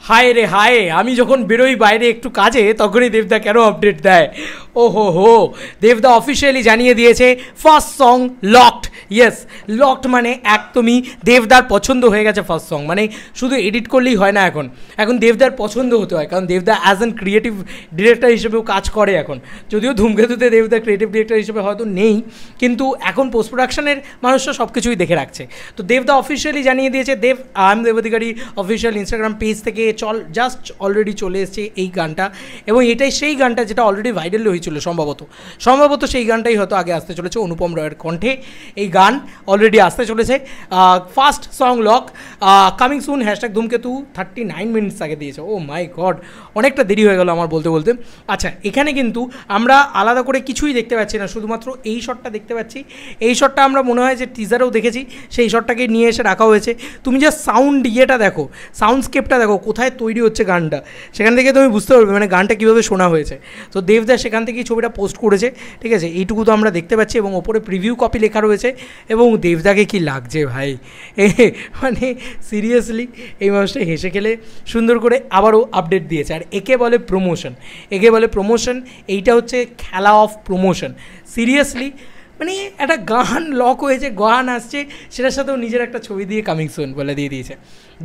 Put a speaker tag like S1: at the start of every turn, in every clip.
S1: হায় রে হায়, আমি যখন বেরোই বাইরে একটু কাজে তখনই দেবদা কেন আপডেট দেয়। ও হো, দেবদা অফিসিয়ালি জানিয়ে দিয়েছে first song locked. Yes, locked মানে একদমই দেবদার পছন্দ হয়ে গেছে ফার্স্ট সং। মানে শুধু এডিট করলেই হয় না, এখন দেবদার পছন্দ হতে হয়, কারণ দেবদা অ্যাজ অ্যান ক্রিয়েটিভ ডিরেক্টর হিসেবেও কাজ করে এখন। যদিও ধূমকেতুতে দেবদা ক্রিয়েটিভ ডিরেক্টর হিসেবে হয়তো নেই, কিন্তু এখন পোস্ট প্রোডাকশনের মানুষরা সব কিছুই দেখে রাখছে। তো দেবদা অফিসিয়ালি জানিয়ে দিয়েছে, I am Dev Adhikari official Instagram page থেকে জাস্ট অলরেডি চলে এসেছে এই গানটা, এবং এটাই সেই গানটা যেটা অলরেডি ভাইরাল হয়েছিল সম্ভবত সেই গানটাই হয়তো আগে আসতে চলেছে অনুপম রয়ের কণ্ঠে। এই গান অলরেডি আসতে চলেছে, first song lock, coming soon, #ধূমকেতু 39 মিনিটস আগে দিয়েছে। ও মাই গড, অনেকটা দেরি হয়ে গেল আমার বলতে। আচ্ছা, এখানে কিন্তু আমরা আলাদা করে কিছুই দেখতে পাচ্ছি না, শুধুমাত্র এই শটটা দেখতে পাচ্ছি। এই শটটা আমরা মনে হয় যে টিজারেও দেখেছি, সেই শটটাকে নিয়ে এসে রাখা হয়েছে। তুমি যা সাউন্ড ইয়েটা দেখো, সাউন্ডস্কেপটা দেখো, কোথায় তৈরি হচ্ছে গানটা, সেখান থেকে তুমি বুঝতে পারবে মানে গানটা কীভাবে শোনা হয়েছে। তো দেবদা সেখান থেকেই ছবিটা পোস্ট করেছে, ঠিক আছে, এইটুকু তো আমরা দেখতে পাচ্ছি, এবং ওপরে প্রিভিউ কপি লেখা রয়েছে। এবং দেবদাকে কি লাগছে ভাই, মানে সিরিয়াসলি এই মানুষটা হেসে খেলে সুন্দর করে আবারও আপডেট দিয়েছে। আর একে বলে প্রমোশন, এইটা হচ্ছে খেলা অফ প্রমোশন। সিরিয়াসলি মানে একটা গান লক হয়েছে, গান আসছে, সেটার সাথেও নিজের একটা ছবি দিয়ে কামিং সুন বলে দিয়ে দিয়েছে।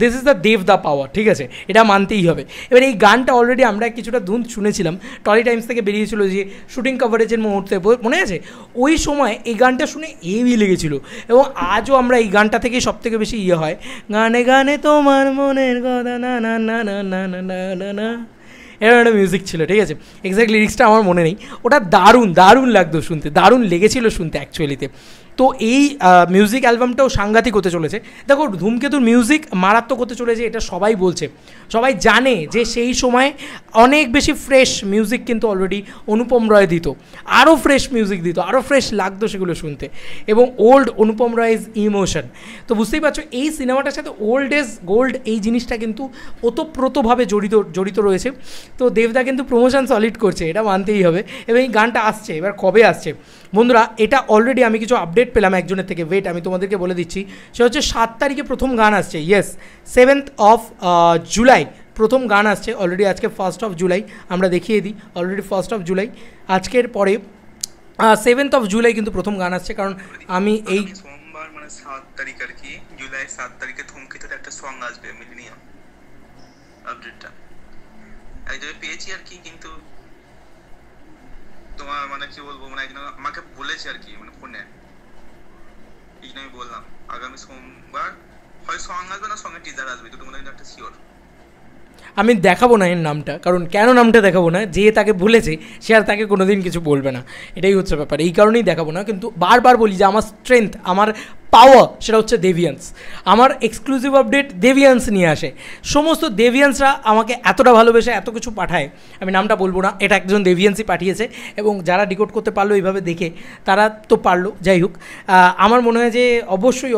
S1: দিস ইজ দ্য দেবদা পাওয়ার, ঠিক আছে, এটা মানতেই হবে। এবার এই গানটা অলরেডি আমরা কিছুটা ধুন শুনেছিলাম, টলি টাইমস থেকে বেরিয়েছিল যে শুটিং কভারেজের মুহূর্তে, মনে আছে? ওই সময় এই গানটা শুনে হেভি লেগেছিল, এবং আজও আমরা এই গানটা থেকেই সবথেকে বেশি হয়, গানে গানে তোমার মনের কথা না না না না না না না না, এরকম একটা মিউজিক ছিল, ঠিক আছে, এক্স্যাক্ট লিরিক্সটা আমার মনে নেই। ওটা দারুণ লাগতো শুনতে, দারুণ লেগেছিল শুনতে অ্যাকচুয়ালিতে। তো এই মিউজিক অ্যালবামটাও সাংঘাতিক হতে চলেছে। দেখো, ধূমকেতুর মিউজিক মারাত্মক হতে চলেছে, এটা সবাই বলছে, সবাই জানে যে সেই সময় অনেক বেশি ফ্রেশ মিউজিক কিন্তু অলরেডি অনুপম রয় দিত, আরও ফ্রেশ মিউজিক দিত, আরও ফ্রেশ লাগতো সেগুলো শুনতে, এবং ওল্ড অনুপম রয়ের ইমোশন। তো বুঝতেই পারছো এই সিনেমাটার সাথে ওল্ড এজ গোল্ড এই জিনিসটা কিন্তু ওতপ্রোতভাবে জড়িত রয়েছে। তো দেবদা কিন্তু প্রমোশন সলিড করছে, এটা মানতেই হবে। এবং এই গানটা আসছে, এবার কবে আসছে বন্ধুরা, এটা অলরেডি আমি কিছু আপডেট পেলাম একজনের থেকে, ওয়েট আমি তোমাদেরকে বলে দিচ্ছি। সে হচ্ছে 7 তারিখে প্রথম গান আসছে, ইয়েস 7th of জুলাই প্রথম গান আসছে অলরেডি। আজকে 1st of জুলাই, আমরা দেখিয়ে দিই, অলরেডি 1st of জুলাই, আজকের পরে 7th of জুলাই কিন্তু প্রথম গান আসছে। কারণ আমি এই
S2: সোমবার মানে 7 তারিখ আর কি, জুলাই 7 তারিখে ধূমকেতুতে একটা সং আসবে, মিলিনিয়াম আপডেটটা একজনে পেয়েছি আর কি। কিন্তু তোমার মানে কি বলবো, মানে একজন আমাকে বলেছে আর কি, মানে ফোনে, এই জন্য আমি বললাম আগামী সোমবার হয় সং আসবে না সঙ্গে টিজার আসবে, দুটো মনে একটা শিওর।
S1: আমি দেখাবো না এর নামটা, কারণ কেন নামটা দেখাবো না, যে তাকে বলেছে সে আর তাকে কোনো দিন কিছু বলবে না, এটাই হচ্ছে ব্যাপার, এই কারণেই দেখাবো না। কিন্তু বারবার বলি যে আমার স্ট্রেংথ, আমার পাওয়ার সেটা হচ্ছে দেভিয়ান্স। আমার এক্সক্লুসিভ আপডেট দেভিয়ান্স নিয়ে আসে, সমস্ত দেভিয়ান্সরা আমাকে এতটা ভালোবেসে এত কিছু পাঠায়, আমি নামটা বলবো না, এটা একজন দেভিয়ান্সই পাঠিয়েছে, এবং যারা ডিকোড করতে পারলো এইভাবে দেখে তারা তো পারলো। যাই হোক, আমার মনে হয় যে অবশ্যই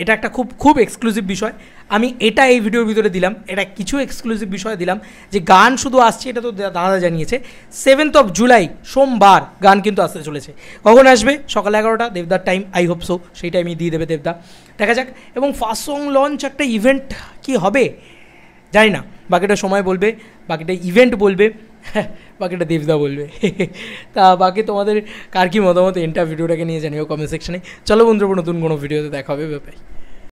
S1: এটা একটা খুব এক্সক্লুসিভ বিষয়। আমি এটা এই ভিডিওর ভিতরে দিলাম, এটা কিছু এক্সক্লুসিভ বিষয় দিলাম, যে গান শুধু আসছে এটা তো দাদা জানিয়েছে, 7th of জুলাই সোমবার গান কিন্তু আসতে চলেছে। কখন আসবে? সকাল 11টা, দেবদার টাইম, আই হোপ সো সেই টাইমই দিয়ে দেবে দেবদা, দেখা যাক। এবং ফার্স্ট সং লঞ্চ একটা ইভেন্ট কি হবে জানি না, বাকিটা সময় বলবে, বাকিটা ইভেন্ট বলবে, বাকিটা দেবদা বলবে। তা বাকি তোমাদের কার কী মতামত এন্টার ভিডিওটাকে নিয়ে জানিও কমেন্ট সেকশনে। চলো বন্ধুরা, নতুন কোনো ভিডিওতে দেখা হবে, বাই।